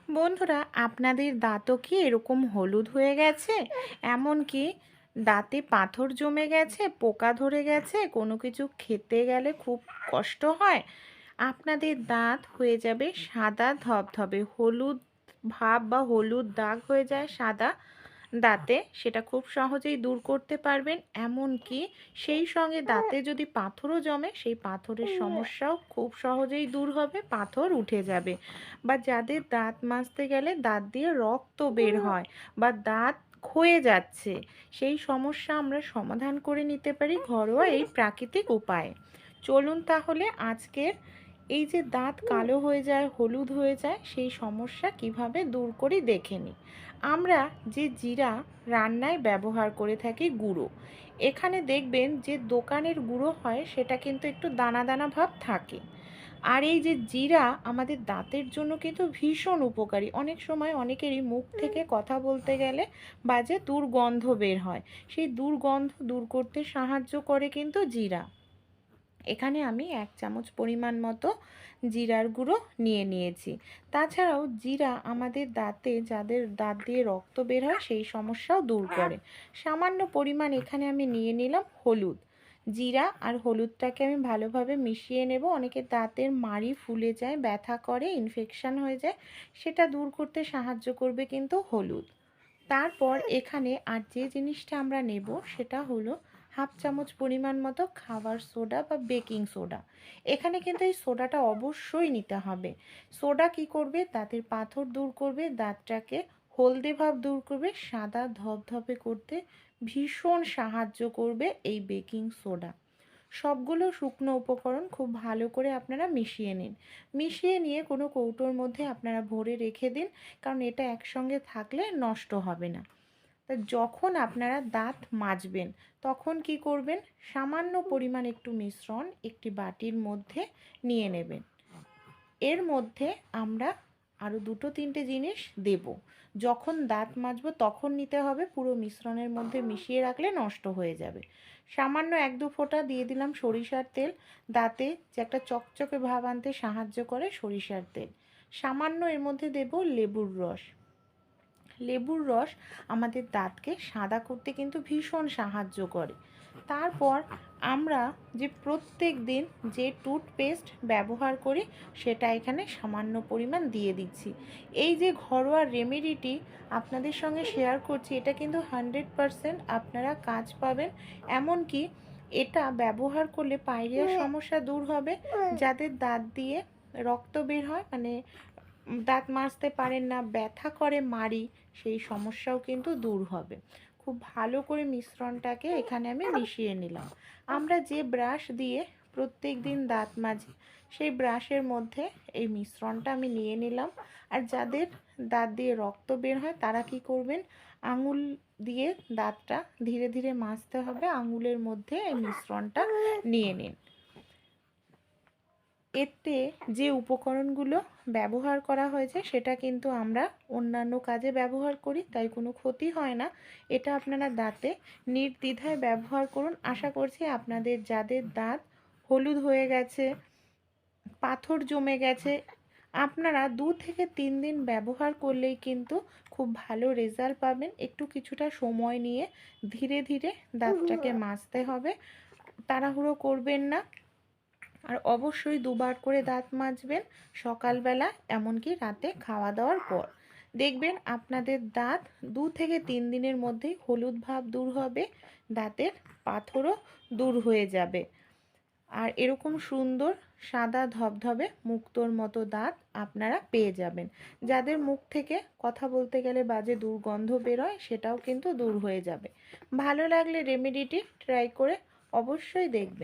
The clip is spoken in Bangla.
বন্ধুরা, আপনাদের দাঁতও কি এরকম হলুদ হয়ে গেছে? এমনকি দাঁতে পাথর জমে গেছে, পোকা ধরে গেছে, কোনো কিছু খেতে গেলে খুব কষ্ট হয়? আপনাদের দাঁত হয়ে যাবে সাদা ধবধবে, হলুদ ভাব বা হলুদ দাগ হয়ে যায় সাদা দাঁতে, সেটা খুব সহজেই দূর করতে পারবেন। এমনকি সেই সঙ্গে দাঁতে যদি পাথরও জমে, সেই পাথরের সমস্যাও খুব সহজেই দূর হবে, পাথর উঠে যাবে। বা যাদের দাঁত মাজতে গেলে দাঁত দিয়ে রক্ত বের হয় বা দাঁত ক্ষয়ে যাচ্ছে, সেই সমস্যা আমরা সমাধান করে নিতে পারি ঘরোয়া এই প্রাকৃতিক উপায়ে। চলুন তাহলে আজকের এই যে দাঁত কালো হয়ে যায়, হলুদ হয়ে যায়, সেই সমস্যা কিভাবে দূর করি দেখে নিই। আমরা যে জিরা রান্নায় ব্যবহার করে থাকি গুঁড়ো, এখানে দেখবেন যে দোকানের গুঁড়ো হয় সেটা কিন্তু একটু দানা দানা ভাব থাকে। আর এই যে জিরা আমাদের দাঁতের জন্য কিন্তু ভীষণ উপকারী। অনেক সময় অনেকেরই মুখ থেকে কথা বলতে গেলে বাজে দুর্গন্ধ বের হয়, সেই দুর্গন্ধ দূর করতে সাহায্য করে কিন্তু জিরা। এখানে আমি 1 চামচ পরিমাণ মতো জিরার গুঁড়ো নিয়ে নিয়েছি। তাছাড়াও জিরা আমাদের দাঁতে, যাদের দাঁত দিয়ে রক্ত বের হয়, সেই সমস্যাও দূর করে। সামান্য পরিমাণ এখানে আমি নিয়ে নিলাম হলুদ। জিরা আর হলুদটাকে আমি ভালোভাবে মিশিয়ে নেব। অনেকের দাঁতের মাড়ি ফুলে যায়, ব্যথা করে, ইনফেকশন হয়ে যায়, সেটা দূর করতে সাহায্য করবে কিন্তু হলুদ। তারপর এখানে আর যে জিনিসটা আমরা নেব সেটা হলো 1/2 চামচ পরিমাণ মতো খাবার সোডা বা বেকিং সোডা। এখানে কিন্তু এই সোডাটা অবশ্যই নিতে হবে। সোডা কি করবে? দাঁতের পাথর দূর করবে, দাঁতটাকে হলদে ভাব দূর করবে, সাদা ধবধবে করতে ভীষণ সাহায্য করবে এই বেকিং সোডা। সবগুলো শুকনো উপকরণ খুব ভালো করে আপনারা মিশিয়ে নিন। মিশিয়ে নিয়ে কোনো কৌটোর মধ্যে আপনারা ভরে রেখে দিন, কারণ এটা একসঙ্গে থাকলে নষ্ট হবে না। তা যখন আপনারা দাঁত মাজবেন তখন কি করবেন? সামান্য পরিমাণ একটু মিশ্রণ একটি বাটির মধ্যে নিয়ে নেবেন। এর মধ্যে আমরা আরও 2-3টে জিনিস দেব। যখন দাঁত মাজবো তখন নিতে হবে, পুরো মিশ্রণের মধ্যে মিশিয়ে রাখলে নষ্ট হয়ে যাবে। সামান্য 1-2 ফোঁটা দিয়ে দিলাম সরিষার তেল। দাঁতে যে একটা চকচকে ভাব আনতে সাহায্য করে সরিষার তেল। সামান্য এর মধ্যে দেব লেবুর রস। লেবুর রস আমাদের দাঁতকে সাদা করতে কিন্তু ভীষণ সাহায্য করে। তারপর আমরা যে প্রত্যেক দিন যে টুথপেস্ট ব্যবহার করি সেটা এখানে সামান্য পরিমাণ দিয়ে দিচ্ছি। এই যে ঘরোয়া রেমেডিটি আপনাদের সঙ্গে শেয়ার করছি, এটা কিন্তু 100% আপনারা কাজ পাবেন। এমনকি এটা ব্যবহার করলে পায়রিয়ার সমস্যা দূর হবে। যাদের দাঁত দিয়ে রক্ত বের হয়, মানে দাঁত মাজতে পারেন না, ব্যথা করে মাড়ি, সেই সমস্যাও কিন্তু দূর হবে। খুব ভালো করে মিশ্রণটাকে এখানে আমি মিশিয়ে নিলাম। আমরা যে ব্রাশ দিয়ে প্রত্যেক দিন দাঁত মাজি, সেই ব্রাশের মধ্যে এই মিশ্রণটা আমি নিয়ে নিলাম। আর যাদের দাঁত দিয়ে রক্ত বের হয় তারা কি করবেন? আঙুল দিয়ে দাঁতটা ধীরে ধীরে মাজতে হবে, আঙুলের মধ্যে এই মিশ্রণটা নিয়ে নিন। এতে যে উপকরণগুলো ব্যবহার করা হয়েছে সেটা কিন্তু আমরা অন্যান্য কাজে ব্যবহার করি, তাই কোনো ক্ষতি হয় না। এটা আপনারা দাঁতে নির্দ্বিধায় ব্যবহার করুন। আশা করছি আপনাদের যাদের দাঁত হলুদ হয়ে গেছে, পাথর জমে গেছে, আপনারা 2 থেকে 3 দিন ব্যবহার করলেই কিন্তু খুব ভালো রেজাল্ট পাবেন। একটু কিছুটা সময় নিয়ে ধীরে ধীরে দাঁতটাকে মাজতে হবে, তাড়াহুড়ো করবেন না। আর অবশ্যই 2বার করে দাঁত মাজবেন, সকালবেলা এমনকি রাতে খাওয়া দাওয়ার পর। দেখবেন আপনাদের দাঁত 2 থেকে 3 দিনের মধ্যেই হলুদ ভাব দূর হবে, দাঁতের পাথরও দূর হয়ে যাবে। আর এরকম সুন্দর সাদা ধবধবে মুক্তোর মতো দাঁত আপনারা পেয়ে যাবেন। যাদের মুখ থেকে কথা বলতে গেলে বাজে দুর্গন্ধ বেরোয়, সেটাও কিন্তু দূর হয়ে যাবে। ভালো লাগলে রেমেডিটি ট্রাই করে অবশ্যই দেখবেন।